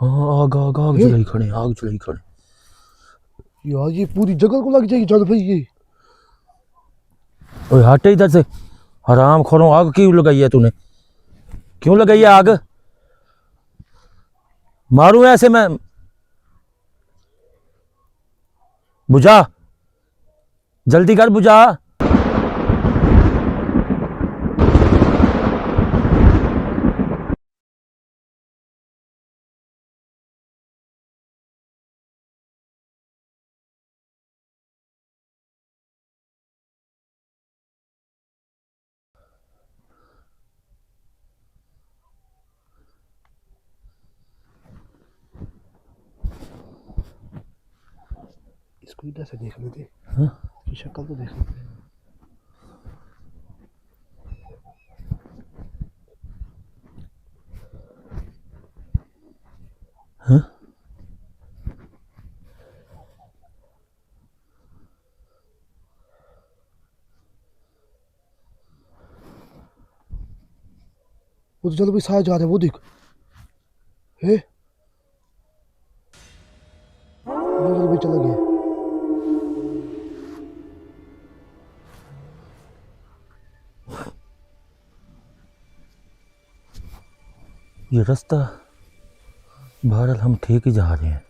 हाँ आग आग आग जलाई खड़े, आग जलाई खड़े यार। ये पूरी जगह को लग जाएगी चल भाई ये। ओए हट इधर से, हराम खोरों, आग क्यों लगाई है तूने? क्यों लगाई है आग? मारूं ऐसे मैं? बुझा, जल्दी कर बुझा। इसको इधर से देखने दे। हाँ? इसकी शक्ल तो देखने दे। हाँ? वो तो चल भाई साथ जा रहे हैं, वो देख। है चल भाई चला गया। ये रास्ता बहरहाल हम ठीक ही जा रहे हैं।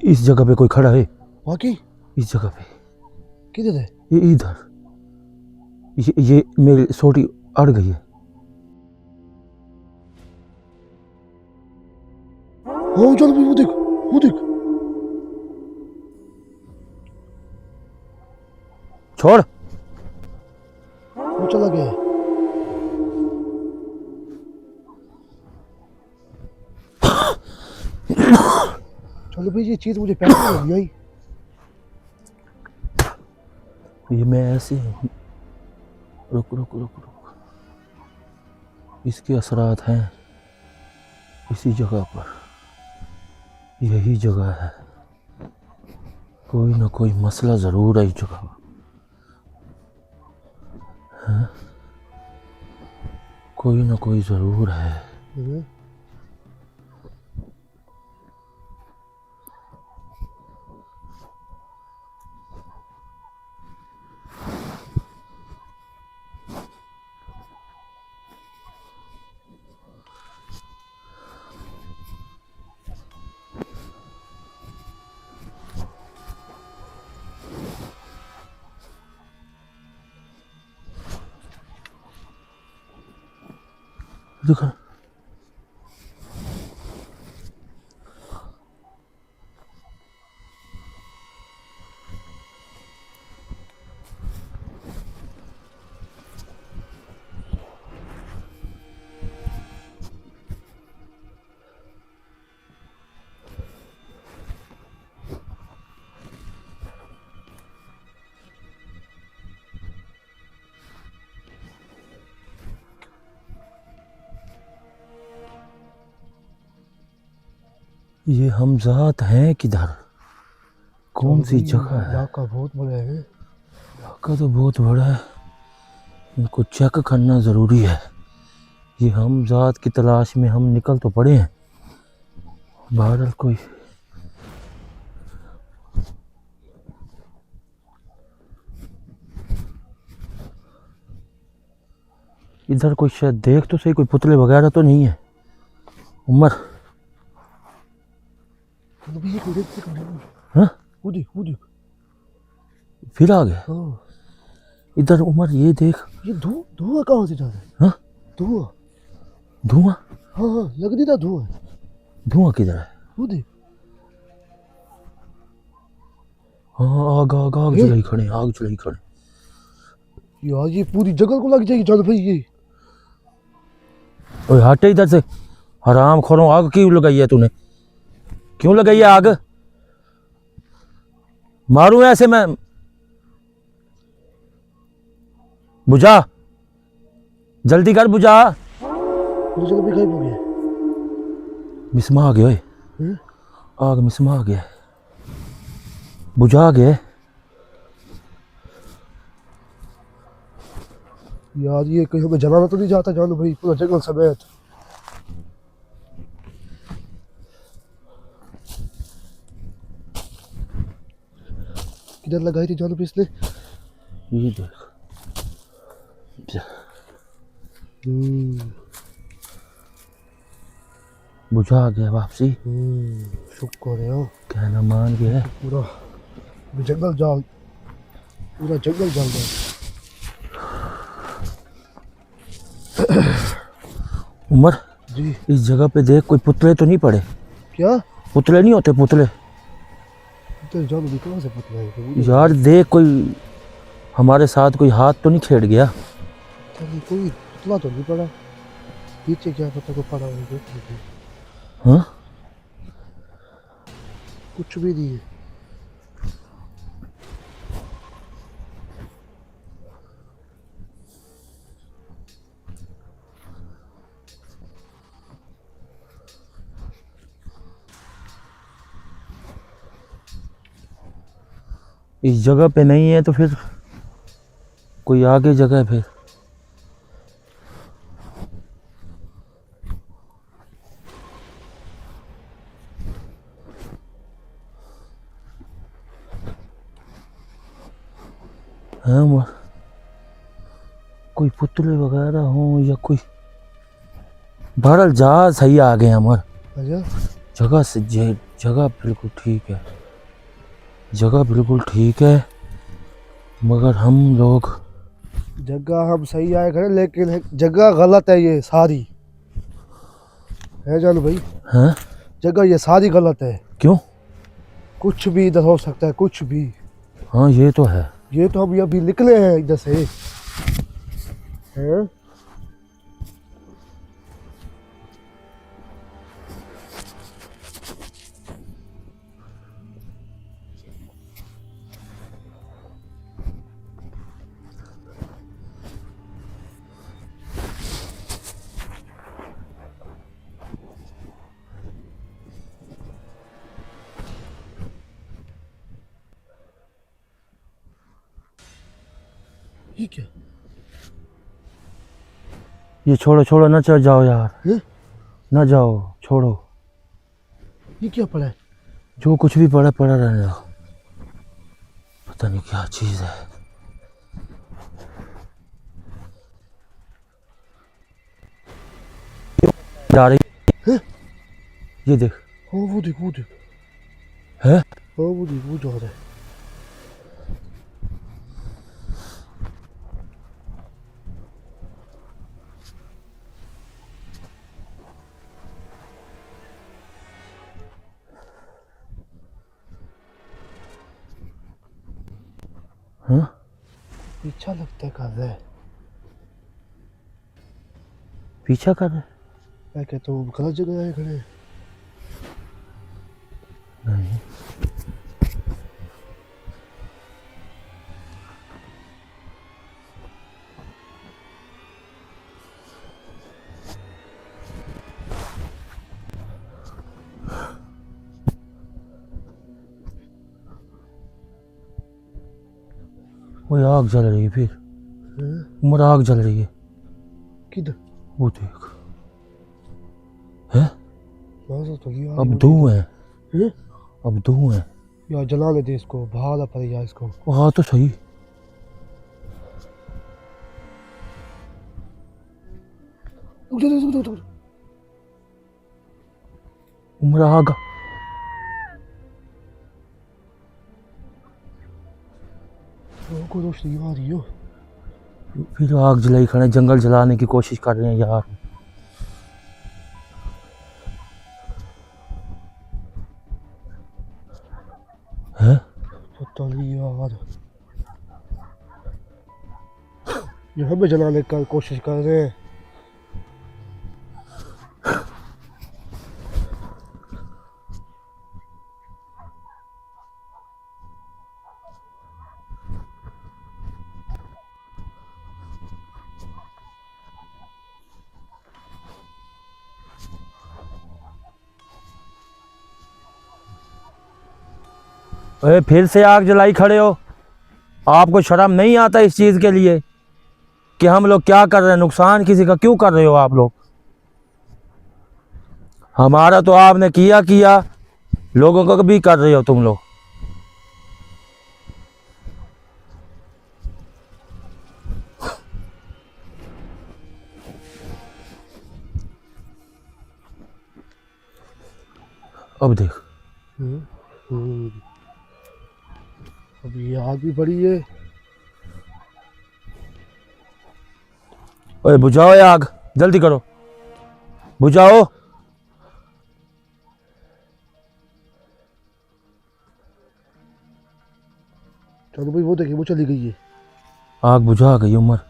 इस जगह पे कोई खड़ा है, वाकई इस जगह पे। किधर है? ये इधर, ये मेरी सोटी अड़ गई है। हाँ चल भाई वो देख, वो देख। छोड़। वो चला गया। चलो भाई ये चीज मुझे पहले नहीं लगी आई। ये मैं ऐसे, रुक रुक रुक रुक, इसके असरात हैं इसी जगह पर। यही जगह है, कोई ना कोई मसला ज़रूर है इस जगह। हाँ? कोई ना कोई ज़रूर है। देखो ये हमजात हैं किधर? कौन सी जगह है? इलाका बहुत बड़ा है। इलाका तो बहुत बड़ा है, इनको चेक करना ज़रूरी है। ये हमजात की तलाश में हम निकल तो पड़े हैं, बहरहाल कोई इधर कोई शायद देख तो सही, कोई पुतले वगैरह तो नहीं है। उमर, चलो भाई ये कोई देख। हाँ? वो देख, वो देख। फिर आ गया हाँ इधर। उमर ये देख। ये धुआं कहाँ से जा रहा है? हाँ धुआं। धुआं। हाँ हाँ लग नहीं था धुआं। धुआं किधर है? वो देख। हाँ आग आग आग हे? जलाई खड़े, आग जलाई खड़े। यार ये पूरी जगह को लग जाएगी जान भाई ये। ओए हट इधर से, हराम खोरों। आग क्यों लगाई है तूने? क्यों लगाई है आग? मारूं ऐसे मैं? बुझा, जल्दी कर बुझा। मुझे चलो भी गायब हो गया। मिसमा आ गया। ओए हैं? आग मिसमा आ गया, बुझा गया। यार ये कहीं हमें जलाना तो नहीं जाता जान भाई पूरा जंगल समेत। किधर लगाई थी जान भाई इसने? ये देख। बुझा गया वापसी। शुक्र है। कहना मान गया। पूरा जंगल जाल, पूरा जंगल जल गया। उमर जी इस जगह पे देख, कोई पुतले तो नहीं पड़े? क्या? पुतले नहीं होते पुतले? तो जान भी कहाँ से पता है? यार देख, कोई हमारे साथ कोई हाथ तो नहीं छेड़ गया? चलिए कोई पुतला तो नहीं पड़ा पीछे, क्या पता को पड़ा हो। देख लीजिए हाँ कुछ भी नहीं है। इस जगह पे नहीं है तो फिर कोई आगे जगह है फिर। है उमर, कोई पुतले वगैरह हो या कोई। बहरहाल जहाज सही आ गए अमर। अच्छा जगह से जगह बिल्कुल ठीक है, जगह बिल्कुल ठीक है, मगर हम लोग। जगह हम सही आए खड़े लेकिन जगह गलत है ये सारी, है जान भाई। हैं? जगह ये सारी गलत है। क्यों? कुछ भी इधर हो सकता है, कुछ भी। हाँ ये तो है। ये तो हम अभी निकले हैं इधर से, हैं? ये क्या? ये छोड़ो छोड़ो, ना चल जाओ यार, हैं? ना जाओ, छोड़ो। ये क्या पड़ा है? जो कुछ भी पड़ा पड़ा रहने दो। पता नहीं क्या चीज़ है। जा रही हैं? ये देख। हाँ वो देख, वो देख। है हाँ वो देख, वो जा रहा है। हाँ पीछा लगता है कर रहा है। पीछा कर रहे? मैं कहता हूँ गलत जगह आए खड़े। नहीं। वो आग जल रही है फिर। हैं? उमर आग जल रही है, किधर? वो देख। है वहाँ तो ये अब धुआं है, हैं? अब धुआं है। यार जला ले दे इसको, भाला पड़ गया इसको। हाँ तो सही। रुक जा, रुक जा, रुक जा, रुक जा। उमर आग। को रोशनी आ रही हो। फिर आग जलाई खड़े, जंगल जलाने की कोशिश कर रहे हैं यार। हैं? पता नहीं यार, ये हमें जलाने की कोशिश कर रहे हैं। अरे फिर से आग जलाई खड़े हो। आपको शर्म नहीं आता इस चीज के लिए कि हम लोग क्या कर रहे हैं? नुकसान किसी का क्यों कर रहे हो आप लोग? हमारा तो आपने किया किया, लोगों का भी कर रहे हो तुम लोग। अब देख, अब ये आग भी बड़ी है। ओए बुझाओ ये आग, जल्दी करो, बुझाओ। चलो भाई, वो देखिए वो चली गई है। आग बुझा गई उमर।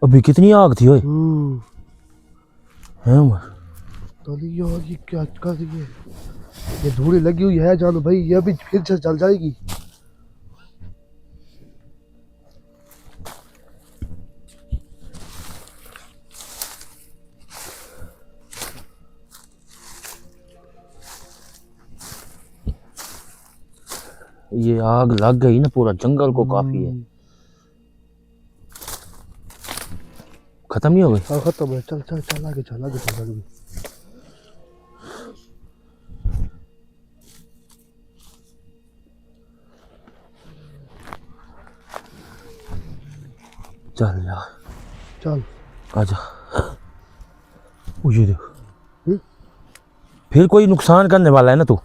अभी कितनी आग थी ओए? है उमर? चली यार, ये क्या कर रही है? ये धूड़ी लगी हुई है जानो भाई, ये भी फिर से जल जाएगी। ये आग लग गई ना, पूरा जंगल को काफी है। खत्म नहीं हो गई? हाँ खत्म है। चल चल चल, आगे चल, आगे चल, आगे। चल यार, चल आजा। ये देख, हम्म? फिर कोई नुकसान करने वाला है ना तू।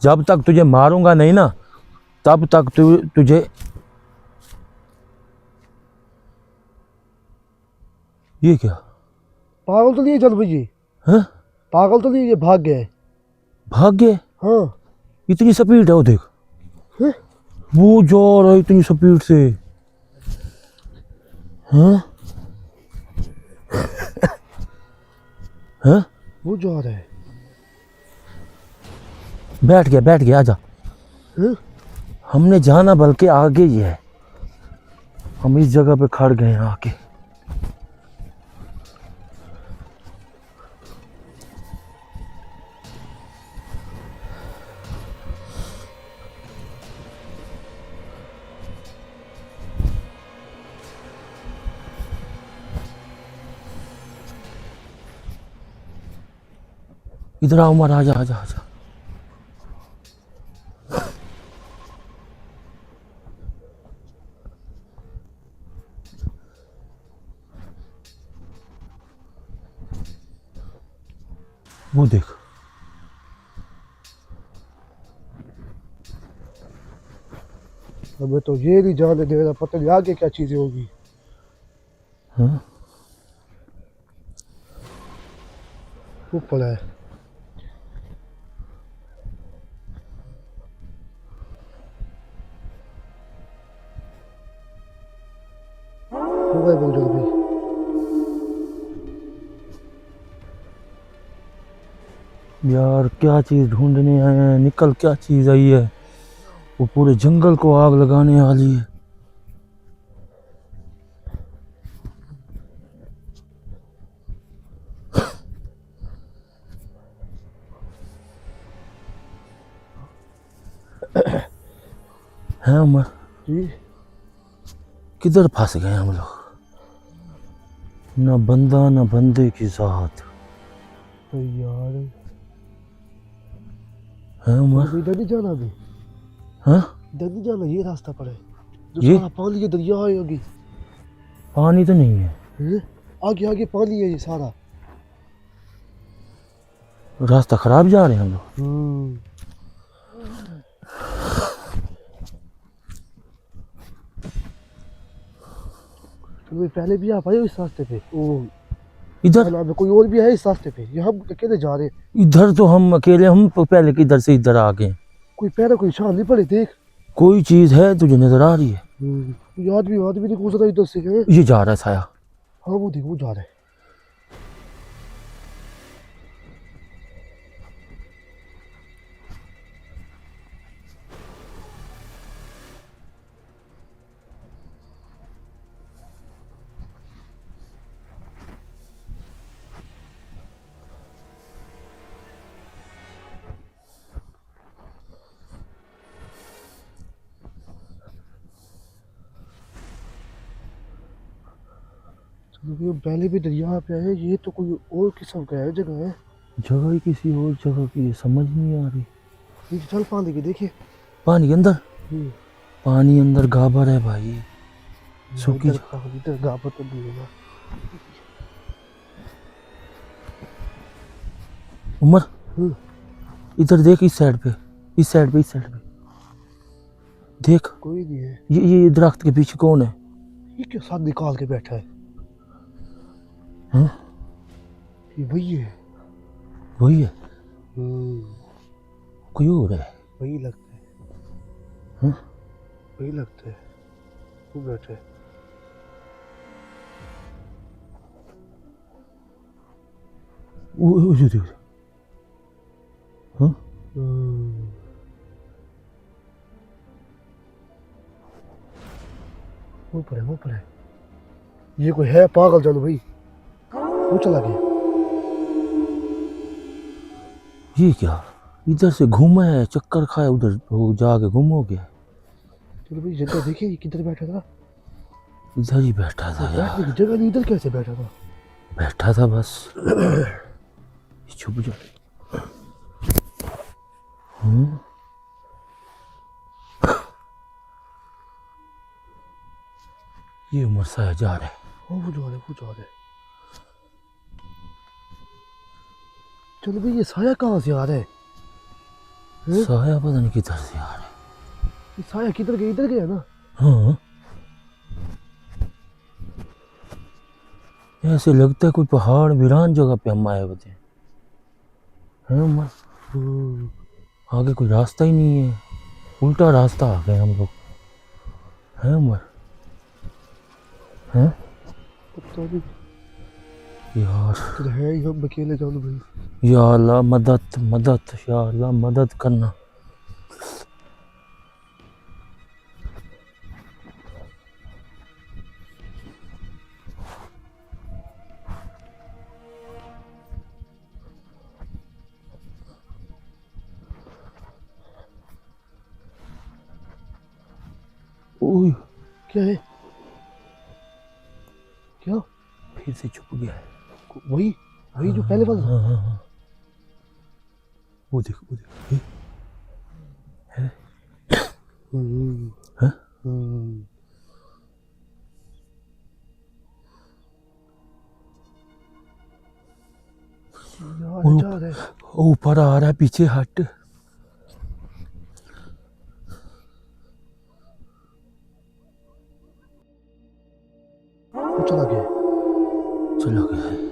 जब तक तुझे मारूंगा नहीं ना, तब तक तुझे। ये क्या? पागल तो नहीं है? चल भाई, ये हैं? पागल तो नहीं है? ये भाग गया है। भाग गए? हाँ। इतनी स्पीड है वो, देख। हैं? वो जा रहा है इतनी स्पीड से। हैं? हैं? वो जा रहा है। बैठ गया, बैठ गया, आजा। हैं? हमने जाना बल्कि आगे ही है। हम इस जगह पे खड़ गए हैं आके। इधर आ उमर, आजा आजा आजा। वो देख, हमें तो ये नहीं जाने दे रहा, पता नहीं आगे क्या चीजें होगी। हाँ? ऊपर है। हो गए बोल जल्दी। यार क्या चीज ढूंढने आए हैं, निकल क्या चीज आई है? वो पूरे जंगल को आग लगाने वाली है। हैं उमर? जी? किधर फंस गए हम लोग? न बंदा न बंदे की साथ। तो यार हैं उमर? इधर नहीं जाना अभी। हाँ? इधर नहीं जाना, ये रास्ता पड़े जो ये? सारा पानी के दरिया है आगे। पानी तो नहीं है, हैं? आगे आगे पानी है ये सारा। रास्ता खराब जा रहे हैं हम लोग। तो भाई पहले भी आप आए हो इस रास्ते पे? ओ इधर तालाब में कोई और भी है इस रास्ते पे? ये हम अकेले जा रहे हैं। इधर तो हम अकेले, हम पहले किधर से इधर आ गए। कोई पैरों कोई निशान नहीं पड़े, देख। कोई चीज है तुझे नजर आ रही है? याद भी नहीं घुस रहा इधर से है। ये जा रहा है साया। हाँ वो देखो, वो जा रहा है। चलो ये पहले भी दरिया पे आए, ये तो कोई और किस्म का है, जगह है। जगह ही किसी और जगह की है, समझ नहीं आ रही। ये चल पानी के देखिए। पानी के अंदर, हम्म, पानी अंदर गाबर है भाई, सूखी इधर गाबर तो भी होगा। उमर हम्म, इधर देख, इस साइड पे, इस साइड पे, इस साइड पे देख। कोई नहीं है। ये दरख्त के पीछे कौन है? ये क्या साथ निकाल के बैठा है? हाँ? ये वही है। वही है, हम्म, कोई और है। वही लगता है। हाँ? वही लगता है, वो बैठा है। वो जो हाँ? वो पर है, वो पर है। ये कोई है पागल? चलो भाई, वो चला गया। ये क्या, इधर से घूमा है, चक्कर खाया, उधर वो जाके गुम हो गया। चलो भाई जगह देखिए, ये किधर बैठा था? इधर ही बैठा था यार, बैठने की जगह नहीं, इधर कैसे बैठा था? बैठा था बस। छुप जा। ये उमर साया जा रहा है। हाँ वो जा रहे, वो जा रहे। चलो भाई ये साया कहाँ से आ रहा है? हैं? साया पता नहीं किधर से आ रहा है। ये साया किधर गया? इधर गया ना? हाँ, ऐसे लगता है कोई पहाड़ वीरान जगह पे हम आए होते हैं उमर। आगे कोई रास्ता ही नहीं है, उल्टा रास्ता आ गए हम लोग, हैं उमर? हैं पता नहीं यार। किधर है ये, हम अकेले जाओ भाई। या अल्लाह मदद, मदद, या अल्लाह मदद करना। ओए क्या है? क्या? फिर से छुप गया है। वही वही जो पहले वाला। हाँ हाँ हाँ, वो देख, वो देख, ये है। हाँ? यार जा रहा है। ऊपर आ रहा है, पीछे हट। वो चला गया। चला गया है।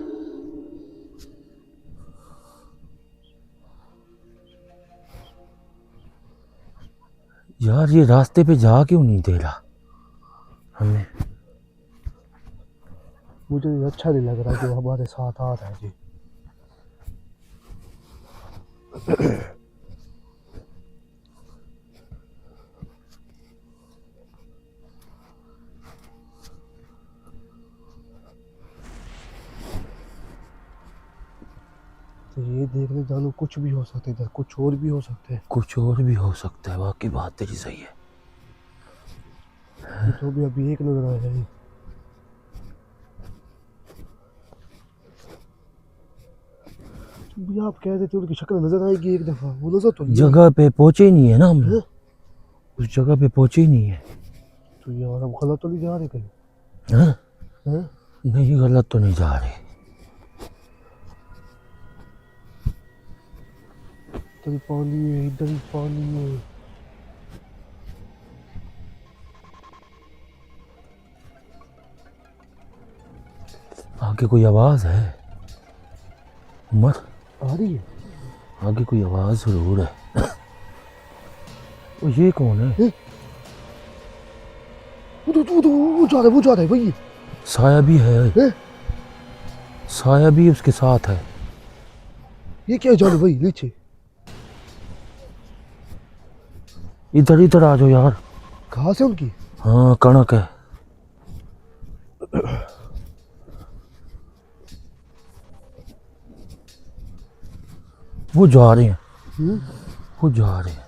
यार ये रास्ते पे जा क्यों नहीं दे रहा हमें? मुझे अच्छा नहीं लग रहा जो हमारे साथ आ रहा है जी। तो ये देखने जानो, कुछ भी हो सकता है इधर, कुछ और भी हो सकता है। कुछ और भी हो सकता है, वाकई बात तेरी सही है। ये तो भी अभी एक नजर आया है। भैया आप कह रहे थे उनकी शक्ल नजर आएगी एक दफा, वो नजर तो नहीं आई। जगह पे पहुंचे ही नहीं है ना हम हैं? लोग। उस जगह पे पहुंचे ही नहीं है। तो यार हम गलत तो नहीं जा रहे कहीं? हाँ? हैं? नहीं, गलत तो नहीं जा रहे। इधर ही पानी है, इधर ही पानी है। आगे कोई आवाज है उमर, आ रही है? आगे कोई आवाज जरूर है। ओ ये कौन है? वो जा रहा है, वो जा रहा है भाई। साया भी है, हैं? साया भी उसके साथ है। ये क्या जाने भाई नीचे? इधर इधर आ जाओ यार। घास है उनकी? हाँ कणक है। वो जा रहे हैं, वो जा रहे हैं।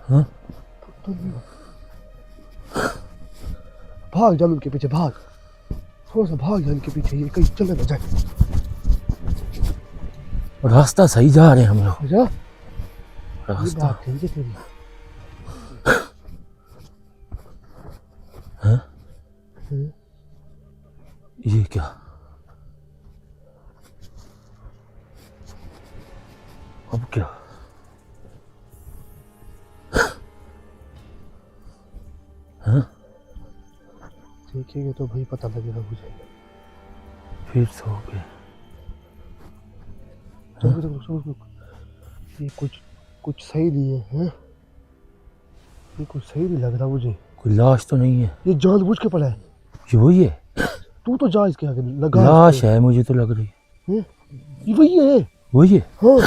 हाँ? भाग जान उनके पीछे, भाग थोड़ा सा, भाग जान के पीछे, ये कहीं चले ना जाए। रास्ता सही जा रहे हैं हम लोग। अच्छा, ये रास्ता बात ठीक है तेरी। है? ये क्या? अब क्या? हाँ? देखेंगे तो भाई पता लगेगा मुझे। फिर सो गए। रुक रुक रुक रुक, ये कुछ सही नहीं है, हैं? ये कुछ सही नहीं लग रहा मुझे। कोई लाश तो नहीं है? ये जानबूझ के पड़ा है। ये वही है? तू तो जा इसके आगे, लगा लाश है मुझे तो लग रही है। हैं? ये वही है। वही है? हाँ,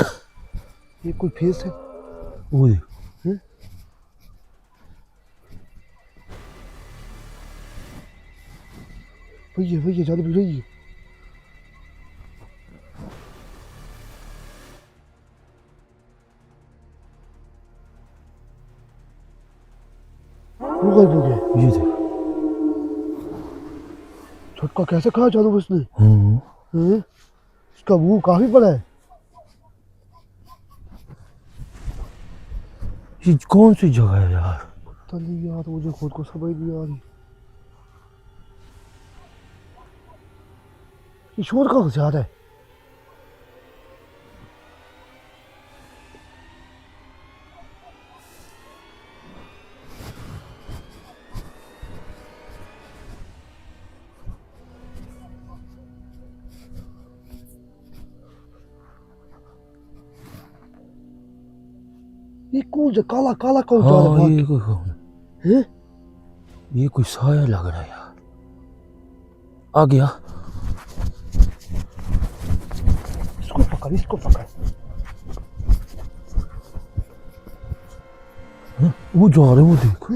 ये कोई फेस है। वो देख। हैं? वही है जानबूझ रही है। वो गायब हो गया। ये देख। छुटका कैसे कहा जानू उसने? हम्म। हैं? इसका मुंह काफी बड़ा है। ये कौन सी जगह है यार? पता नहीं यार, मुझे खुद को समझ नहीं आ रही। ये शोर कहाँ से आ रहा है? ये कौन सा काला काला कौन जा रहा हाँ है? ये कोई कौन? हैं? ये कोई साया लग रहा है यार। आ गया। इसको पकड़, इसको पकड़। हाँ? वो जा रहे, वो देख।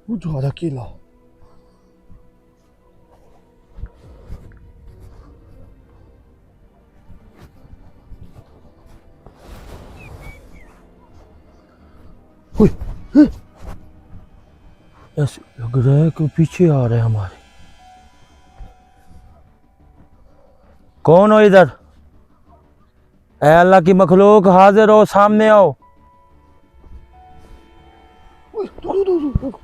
वो जा रहा अकेला। ओए, ऐसे लग रहा है कि पीछे आ रहे हैं हमारे। कौन हो इधर? ऐ अल्लाह की मखलूक, हाजिर हो, सामने आओ। ओए, रुक।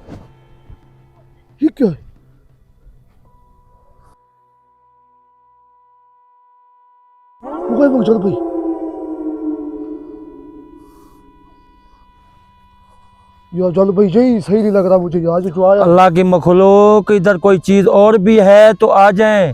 ये क्या है? वो गायब हो गया भाई। यार जान भाई, यही सही नहीं लग रहा मुझे यार, जो आया। अल्लाह की मखलूक, इधर कोई चीज और भी है तो आ जाएं।